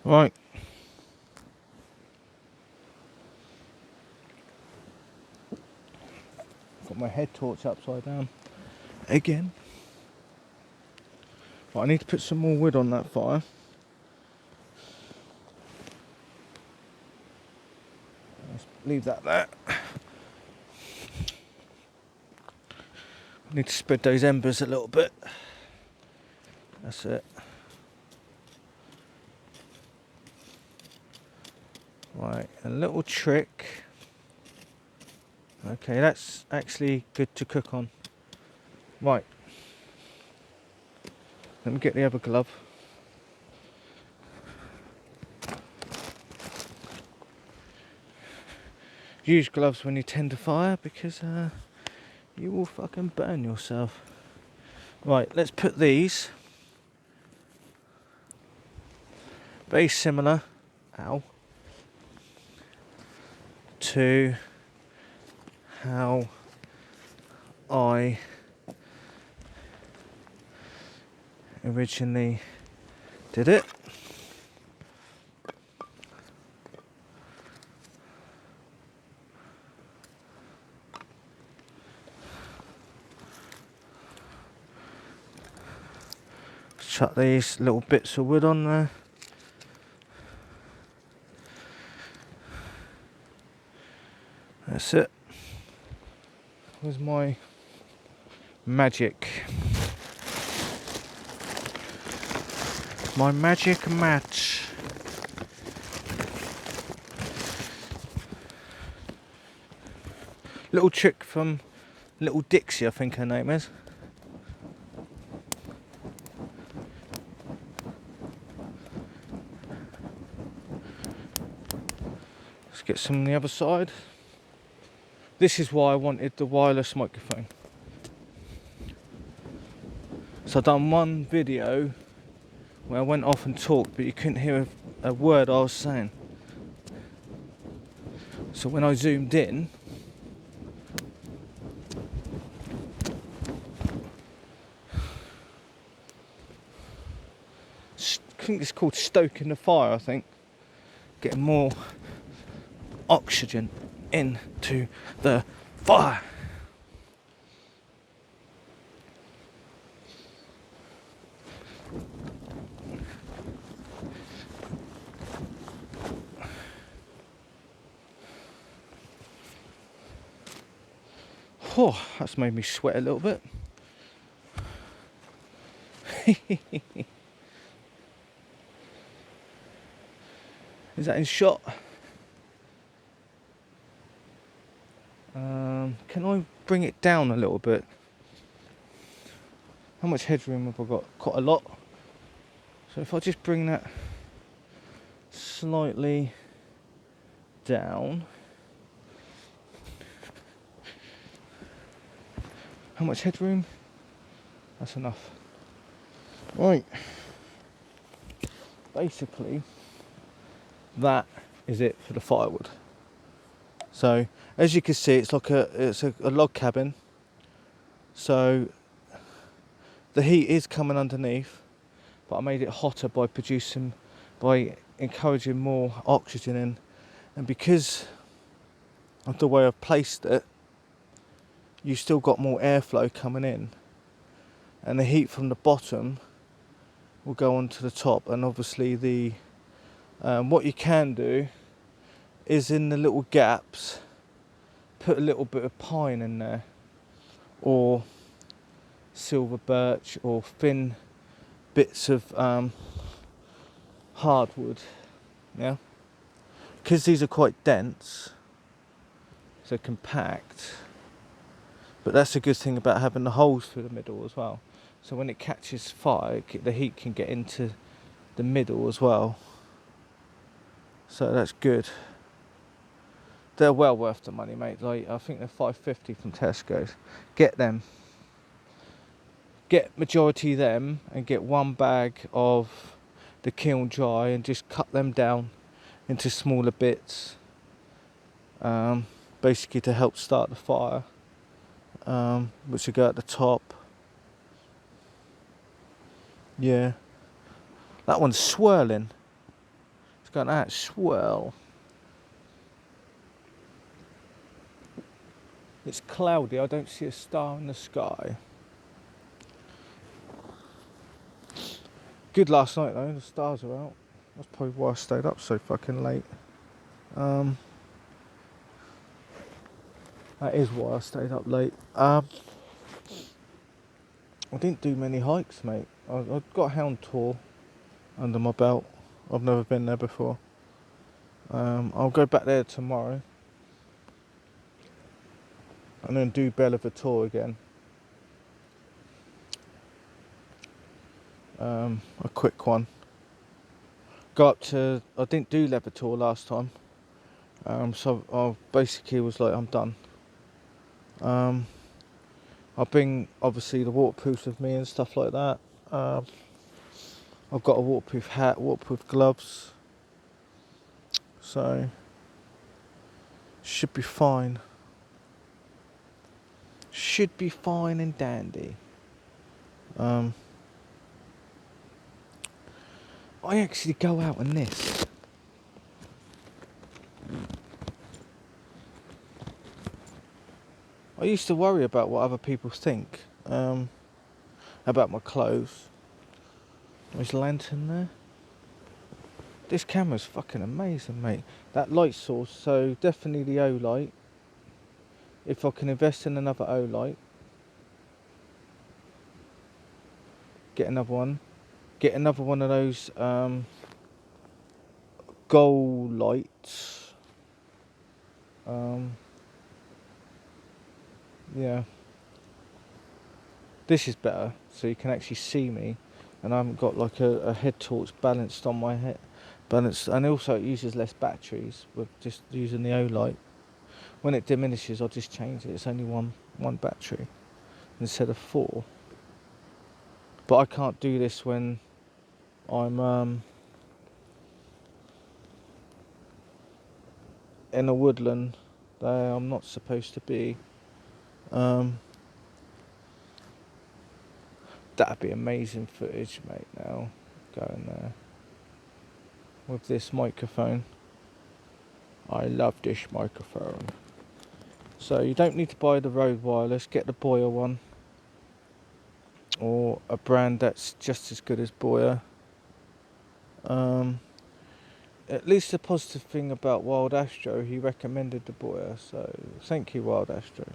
Right. Got my head torch upside down again. But I need to put some more wood on that fire. Let's leave that there. Need to spread those embers a little bit. That's it. Right, a little trick. Okay, that's actually good to cook on. Right. Let me get the other glove. Use gloves when you tend to fire because you will fucking burn yourself. Right, let's put these. Very similar. Ow. To how I originally did it. Chuck these little bits of wood on there. That's it. Where's my magic? My magic match. Little trick from Little Dixie, I think her name is. Let's get some on the other side. This is why I wanted the wireless microphone. So I've done one video where I went off and talked, but you couldn't hear a word I was saying. So when I zoomed in, I think it's called stoking the fire, I think. Getting more oxygen into the fire. Oh, that's made me sweat a little bit. Is that in shot? Can I bring it down a little bit? How much headroom have I got? Quite a lot. So if I just bring that slightly down. How much headroom? That's enough. Right. Basically, that is it for the firewood. So as you can see, it's like a log cabin. So the heat is coming underneath, but I made it hotter by encouraging more oxygen in, and because of the way I've placed it, you still got more airflow coming in, and the heat from the bottom will go onto the top. And obviously the what you can do is in the little gaps put a little bit of pine in there, or silver birch, or thin bits of hardwood, yeah, because these are quite dense, so compact. But that's a good thing about having the holes through the middle as well, so when it catches fire, the heat can get into the middle as well, so that's good. They're well worth the money, mate. Like, I think they're $5.50 from Tesco's. Get them. Get majority of them and get one bag of the kiln dry and just cut them down into smaller bits, basically to help start the fire, which will go at the top. Yeah, that one's swirling. Got that swirl. It's cloudy, I don't see a star in the sky. Good last night though, the stars are out. That's probably why I stayed up so fucking late. That is why I stayed up late. I didn't do many hikes, mate. I've got a Hound Tour under my belt. I've never been there before. I'll go back there tomorrow. And then do Tour again. A quick one. Go up to... I didn't do Tour last time. So I basically was like, I'm done. I'll bring, obviously, the waterproofs with me and stuff like that. I've got a waterproof hat, waterproof gloves. So, should be fine. Should be fine and dandy. I actually go out in this. I used to worry about what other people think about my clothes. There's a lantern there. This camera's fucking amazing, mate. That light source, so definitely the O light. If I can invest in another O light, get another one. Get another one of those gold lights. Yeah. This is better, so you can actually see me, and I haven't got like a head torch balanced on my head. And also it uses less batteries with just using the O light. When it diminishes, I'll just change it. It's only one battery instead of 4. But I can't do this when I'm in a woodland that I'm not supposed to be. That'd be amazing footage, mate. Now going there with this microphone. I love this microphone. So you don't need to buy the Rode Wireless. Get the Boya one, or a brand that's just as good as Boya. At least the positive thing about Wild Astro, he recommended the Boya, so thank you, Wild Astro.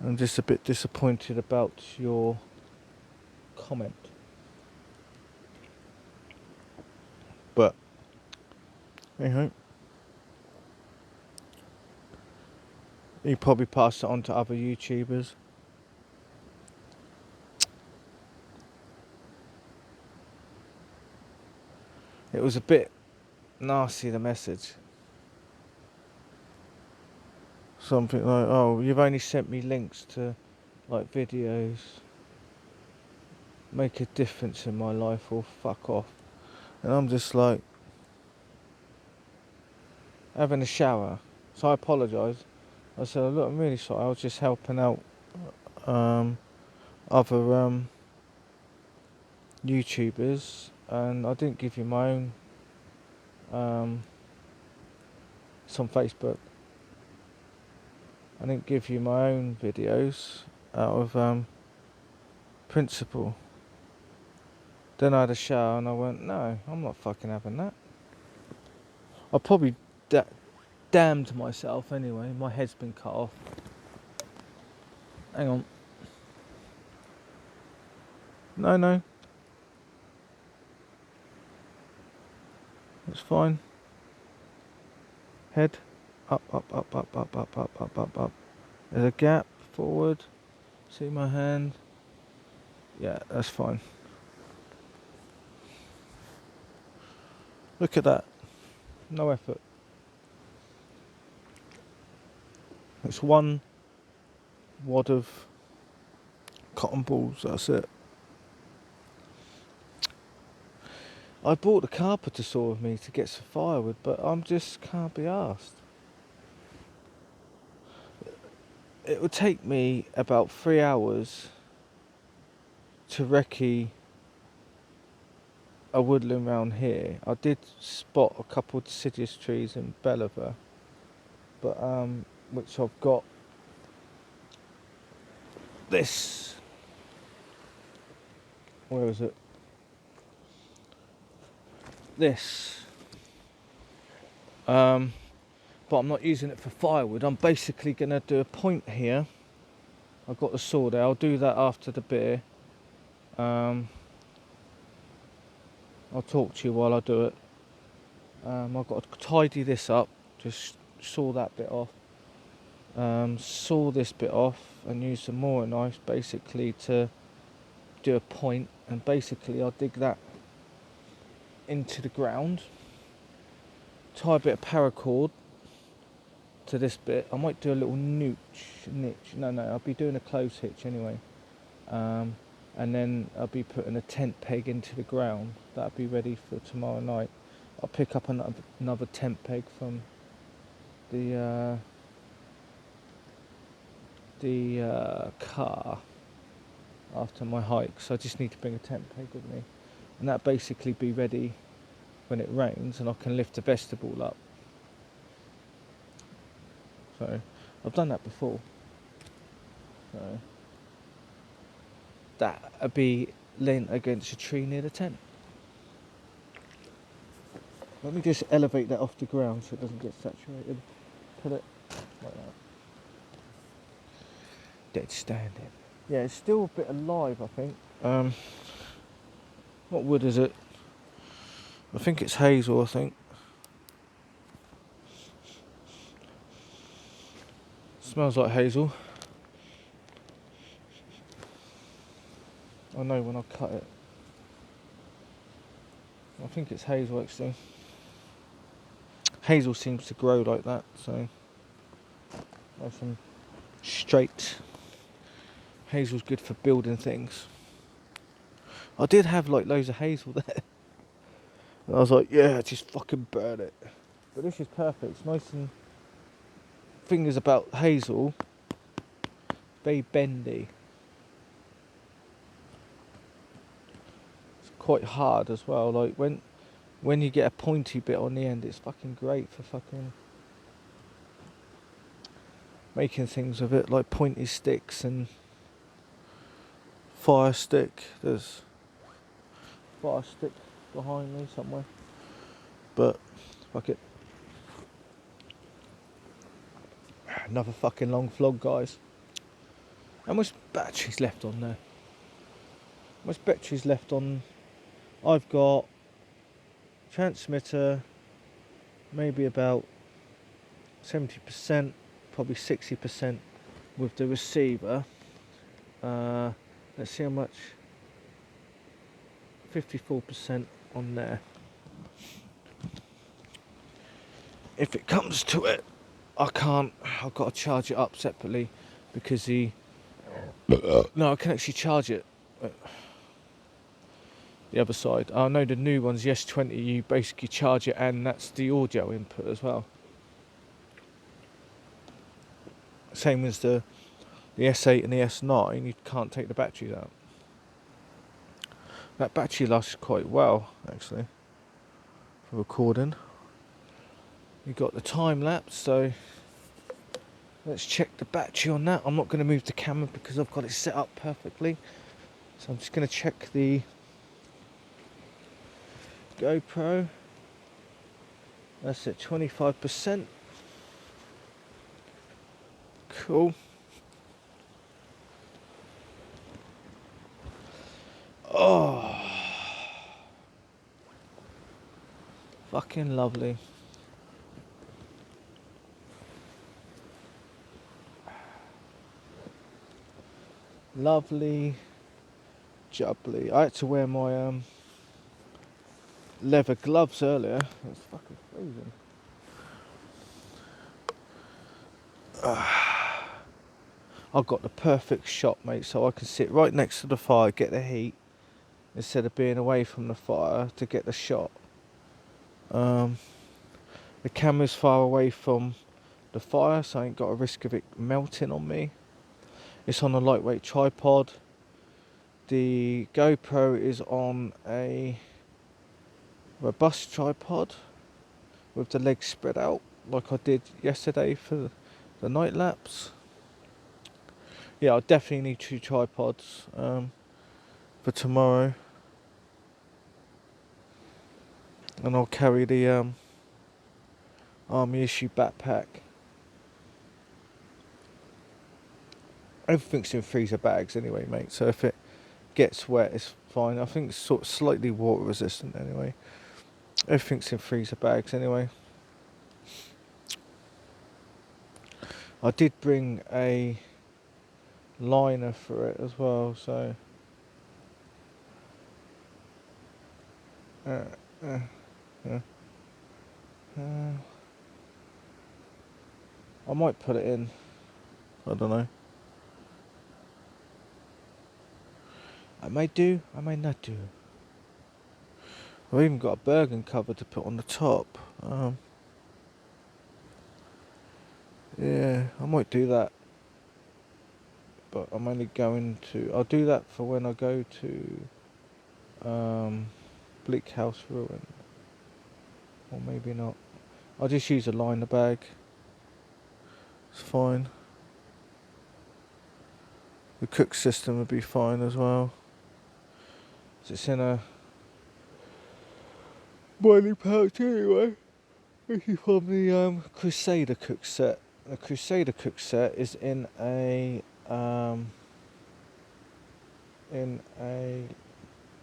I'm just a bit disappointed about your comment, but anyhow, you probably pass it on to other YouTubers. It was a bit nasty, the message. Something like, oh, you've only sent me links to like videos, make a difference in my life, or fuck off. And I'm just like, having a shower. So I apologise. I said, look, I'm really sorry, I was just helping out other YouTubers, and I didn't give you my own. It's on Facebook. I didn't give you my own videos out of principle. Then I had a shower and I went, no, I'm not fucking having that. I probably damned myself anyway. My head's been cut off. Hang on. No. It's fine. Head. Up. There's a gap. Forward. See my hand. Yeah, that's fine. Look at that. No effort. It's one wad of cotton balls, that's it. I brought the carpenter saw with me to get some firewood, but I'm just can't be arsed. It would take me about 3 hours to recce a woodland round here. I did spot a couple of deciduous trees in Bellevue, but which I've got this. Where is it? This. But I'm not using it for firewood. I'm basically going to do a point here. I've got the saw there. I'll do that after the beer. I'll talk to you while I do it. I've got to tidy this up. Just saw that bit off. Saw this bit off and use some more knife basically to do a point. And basically I'll dig that into the ground. Tie a bit of paracord to this bit. I might do a little niche. No, I'll be doing a close hitch anyway. And then I'll be putting a tent peg into the ground. That'll be ready for tomorrow night. I'll pick up another tent peg from the car after my hike. So I just need to bring a tent peg with me, and that'll basically be ready when it rains, and I can lift the vestibule up. So I've done that before. So that'll be leant against a tree near the tent. Let me just elevate that off the ground so it doesn't get saturated. Put it like that. Dead standing. Yeah, it's still a bit alive, I think. What wood is it? I think it's hazel, I think. Smells like hazel. I know when I cut it. I think it's hazel actually. Hazel seems to grow like that, so nice and straight. Hazel's good for building things. I did have like loads of hazel there. And I was like, yeah, just fucking burn it. But this is perfect. It's nice and... Thing is about hazel, very bendy. It's quite hard as well. Like when you get a pointy bit on the end, it's fucking great for fucking making things with it, like pointy sticks and fire stick. There's fire stick behind me somewhere, but fuck it. Another fucking long vlog, guys. How much batteries left on there? How much batteries left on? I've got transmitter maybe about 70%, probably 60% with the receiver. Let's see how much. 54% on there. If it comes to it, I've got to charge it up separately because no, I can actually charge it the other side. I know the new ones, the S20, you basically charge it and that's the audio input as well. Same as the S8 and the S9, you can't take the batteries out. That battery lasts quite well actually for recording. You've got the time lapse, so let's check the battery on that. I'm not going to move the camera because I've got it set up perfectly. So I'm just going to check the GoPro. That's at 25%. Cool. Oh, fucking lovely. Lovely, jubbly. I had to wear my leather gloves earlier. It's fucking freezing. I've got the perfect shot, mate, so I can sit right next to the fire, get the heat, instead of being away from the fire to get the shot. The camera's far away from the fire, so I ain't got a risk of it melting on me. It's on a lightweight tripod. The GoPro is on a robust tripod with the legs spread out like I did yesterday for the night lapse. Yeah, I definitely need 2 tripods for tomorrow, and I'll carry the army issue backpack. Everything's in freezer bags anyway, mate, so if it gets wet it's fine. I think it's sort of slightly water resistant anyway. Everything's in freezer bags anyway. I did bring a liner for it as well, so uh, uh, uh, uh, I might put it in. I don't know. I may do, I may not do. I've even got a Bergen cover to put on the top. Yeah, I might do that. But I'm only going to... I'll do that for when I go to Bleak House Ruin. Or maybe not. I'll just use a liner bag. It's fine. The cook system would be fine as well. It's in a boiling pouch anyway. This is from the Crusader cook set. The Crusader cook set is in a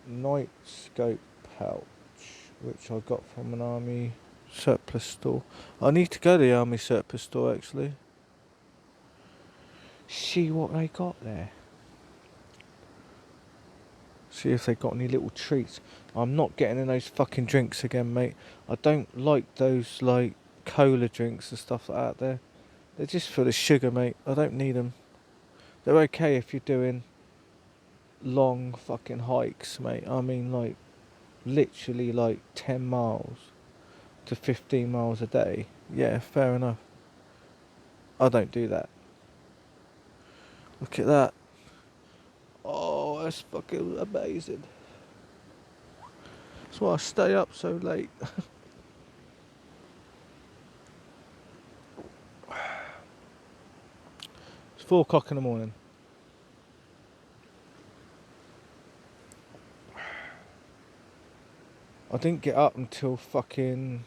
night scope pouch, which I got from an army surplus store. I need to go to the army surplus store actually. See what they got there. See if they got any little treats. I'm not getting in those fucking drinks again, mate. I don't like those like cola drinks and stuff like that. They're just full of sugar, mate. I don't need them. They're okay if you're doing long fucking hikes, mate. I mean, like literally like 10 miles to 15 miles a day. Yeah, fair enough. I don't do that. Look at that. Oh, that's fucking amazing. That's why I stay up so late. It's 4 o'clock in the morning. I didn't get up until fucking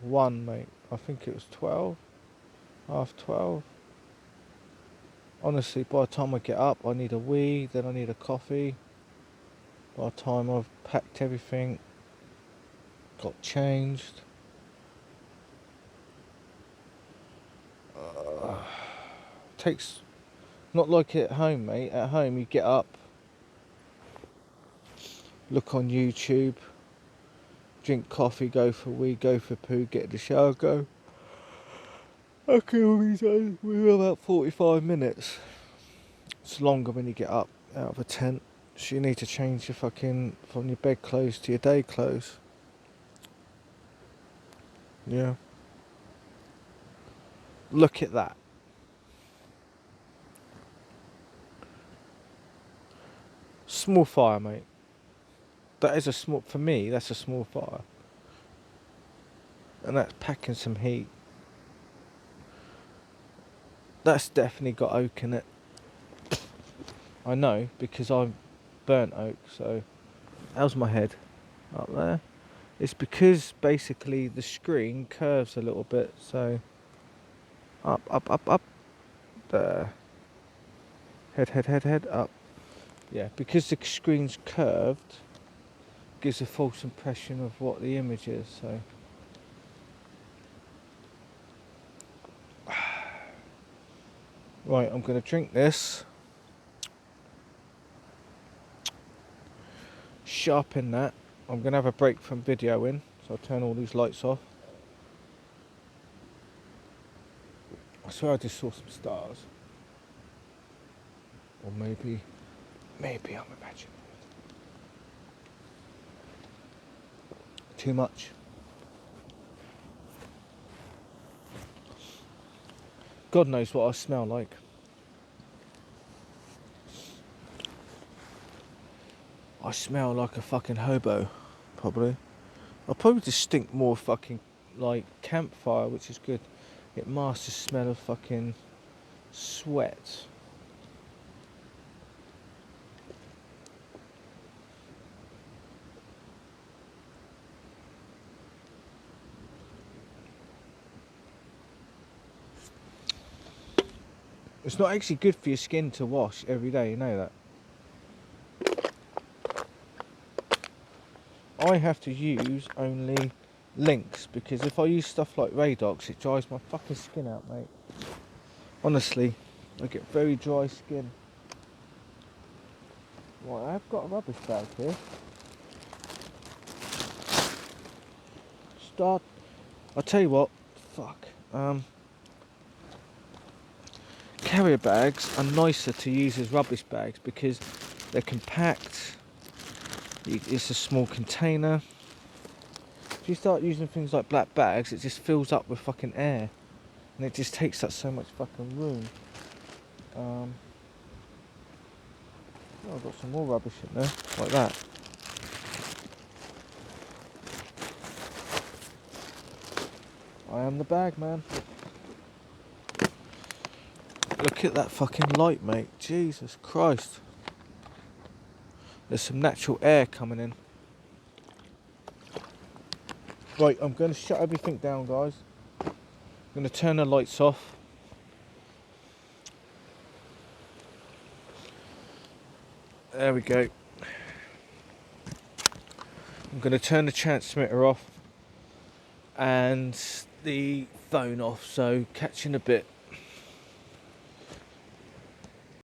1, mate. I think it was 12. Half 12. Honestly, by the time I get up, I need a wee, then I need a coffee. By the time I've packed everything, got changed. Takes... Not like it at home, mate. At home, you get up, look on YouTube, drink coffee, go for a wee, go for a poo, get in the shower, go. I can all be done within about 45 minutes. It's longer when you get up out of a tent. So you need to change your fucking... from your bed clothes to your day clothes. Yeah. Look at that. Small fire, mate. That is a small... For me, that's a small fire. And that's packing some heat. That's definitely got oak in it. I know, because I've burnt oak, so... How's my head? Up there? It's because, basically, the screen curves a little bit, so... Up, up, up, up. There. Head, up. Yeah, because the screen's curved, gives a false impression of what the image is, so... Right, I'm going to drink this. Sharpen that. I'm going to have a break from videoing, so I'll turn all these lights off. I swear I just saw some stars. Or maybe I'm imagining it. Too much. God knows what I smell like. I smell like a fucking hobo, probably. I'll probably just stink more fucking like campfire, which is good. It masks the smell of fucking sweat. It's not actually good for your skin to wash every day, you know that. I have to use only Lynx because if I use stuff like Radox, it dries my fucking skin out, mate. Honestly, I get very dry skin. Right, I've got a rubbish bag here. I'll tell you what, fuck. Carrier bags are nicer to use as rubbish bags because they're compact. It's a small container. If you start using things like black bags, it just fills up with fucking air, and it just takes up so much fucking room. Oh, I've got some more rubbish in there, like that. I am the bag man. Look at that fucking light, mate. Jesus Christ. There's some natural air coming in. Right, I'm going to shut everything down, guys. I'm going to turn the lights off. There we go. I'm going to turn the transmitter off and the phone off, so catch you in a bit.